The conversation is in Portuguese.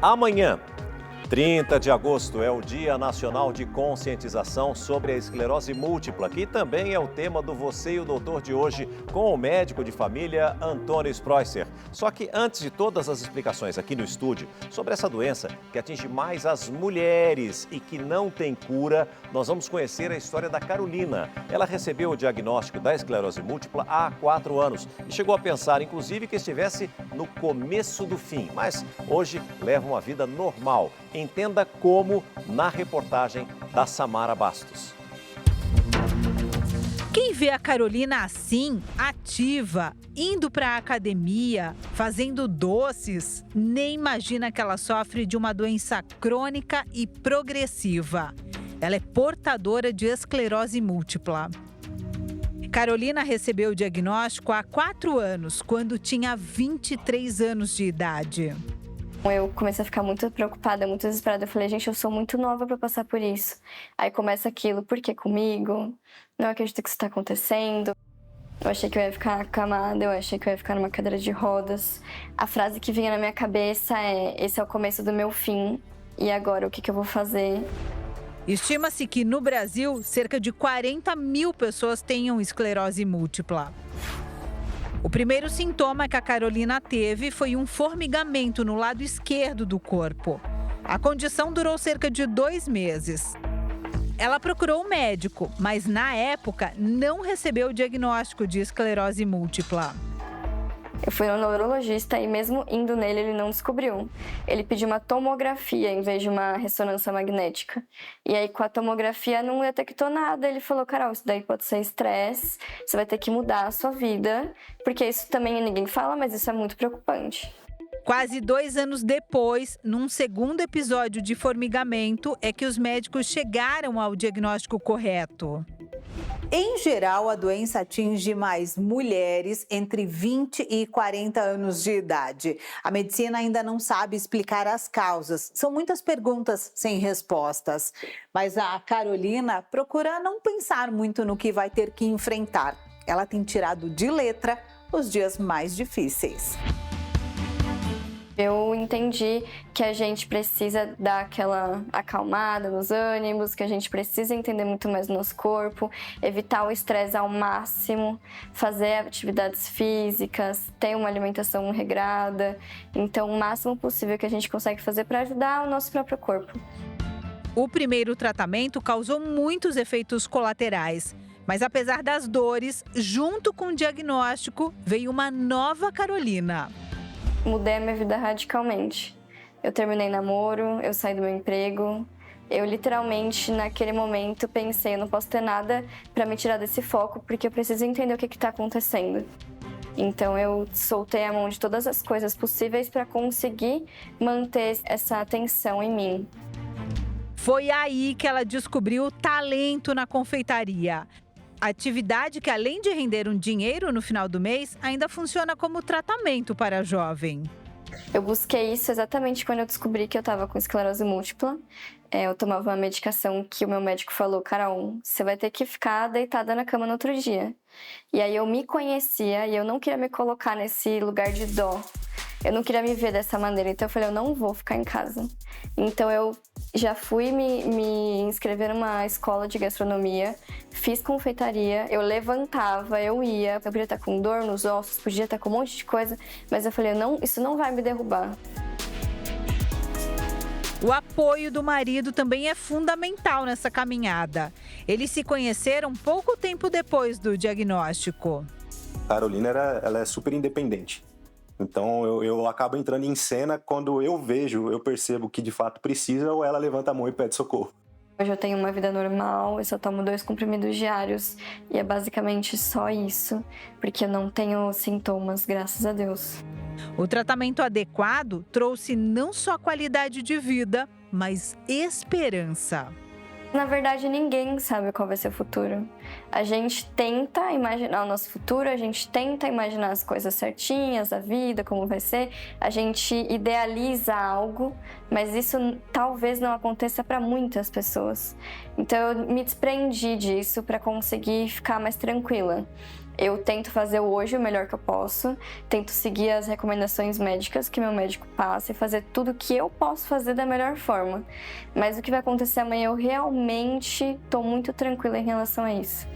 Amanhã, 30 de agosto, é o Dia Nacional de Conscientização sobre a Esclerose Múltipla, que também é o tema do Você e o Doutor de hoje, com o médico de família Antônio Spreusser. Só que antes de todas as explicações aqui no estúdio sobre essa doença que atinge mais as mulheres e que não tem cura, nós vamos conhecer a história da Carolina. Ela recebeu o diagnóstico da esclerose múltipla há 4 anos e chegou a pensar, inclusive, que estivesse no começo do fim, mas hoje leva uma vida normal. Entenda como na reportagem da Samara Bastos. Quem vê a Carolina assim, ativa, indo para a academia, fazendo doces, nem imagina que ela sofre de uma doença crônica e progressiva. Ela é portadora de esclerose múltipla. Carolina recebeu o diagnóstico há 4 anos, quando tinha 23 anos de idade. Eu comecei a ficar muito preocupada, muito desesperada. Eu falei, gente, eu sou muito nova para passar por isso. Aí começa aquilo, por que comigo? Não acredito que isso está acontecendo. Eu achei que eu ia ficar acamada, eu achei que eu ia ficar numa cadeira de rodas. A frase que vinha na minha cabeça é, esse é o começo do meu fim. E agora, o que eu vou fazer? Estima-se que no Brasil, cerca de 40 mil pessoas tenham esclerose múltipla. O primeiro sintoma que a Carolina teve foi um formigamento no lado esquerdo do corpo. A condição durou cerca de 2 meses. Ela procurou um médico, mas na época não recebeu o diagnóstico de esclerose múltipla. Eu fui no neurologista e mesmo indo nele, ele não descobriu. Ele pediu uma tomografia em vez de uma ressonância magnética. E aí, com a tomografia, não detectou nada. Ele falou, Carol, isso daí pode ser estresse, você vai ter que mudar a sua vida, porque isso também ninguém fala, mas isso é muito preocupante. Quase 2 anos depois, num segundo episódio de formigamento, é que os médicos chegaram ao diagnóstico correto. Em geral, a doença atinge mais mulheres entre 20 e 40 anos de idade. A medicina ainda não sabe explicar as causas. São muitas perguntas sem respostas. Mas a Carolina procura não pensar muito no que vai ter que enfrentar. Ela tem tirado de letra os dias mais difíceis. Eu entendi que a gente precisa dar aquela acalmada nos ânimos, que a gente precisa entender muito mais o nosso corpo, evitar o estresse ao máximo, fazer atividades físicas, ter uma alimentação regrada. Então, o máximo possível que a gente consegue fazer para ajudar o nosso próprio corpo. O primeiro tratamento causou muitos efeitos colaterais. Mas apesar das dores, junto com o diagnóstico, veio uma nova Carolina. Mudei a minha vida radicalmente. Eu terminei namoro, eu saí do meu emprego. Eu literalmente, naquele momento, pensei, eu não posso ter nada para me tirar desse foco, porque eu preciso entender o que está acontecendo. Então eu soltei a mão de todas as coisas possíveis para conseguir manter essa atenção em mim. Foi aí que ela descobriu o talento na confeitaria. Atividade que, além de render um dinheiro no final do mês, ainda funciona como tratamento para a jovem. Eu busquei isso exatamente quando eu descobri que eu estava com esclerose múltipla. Eu tomava uma medicação que o meu médico falou, Carol, você vai ter que ficar deitada na cama no outro dia. E aí eu me conhecia e eu não queria me colocar nesse lugar de dó. Eu não queria me ver dessa maneira, então eu falei, eu não vou ficar em casa. Então eu já fui me inscrever numa escola de gastronomia, fiz confeitaria, eu levantava, eu ia, eu podia estar com dor nos ossos, podia estar com um monte de coisa, mas eu falei, não, isso não vai me derrubar. O apoio do marido também é fundamental nessa caminhada. Eles se conheceram pouco tempo depois do diagnóstico. A Carolina ela é super independente. Então eu acabo entrando em cena quando eu percebo que de fato precisa, ou ela levanta a mão e pede socorro. Hoje eu tenho uma vida normal, eu só tomo 2 comprimidos diários e é basicamente só isso, porque eu não tenho sintomas, graças a Deus. O tratamento adequado trouxe não só qualidade de vida, mas esperança. Na verdade, ninguém sabe qual vai ser o futuro. A gente tenta imaginar o nosso futuro, a gente tenta imaginar as coisas certinhas, a vida, como vai ser. A gente idealiza algo, mas isso talvez não aconteça para muitas pessoas. Então, eu me desprendi disso para conseguir ficar mais tranquila. Eu tento fazer hoje o melhor que eu posso, tento seguir as recomendações médicas que meu médico passa e fazer tudo que eu posso fazer da melhor forma. Mas o que vai acontecer amanhã, eu realmente estou muito tranquila em relação a isso.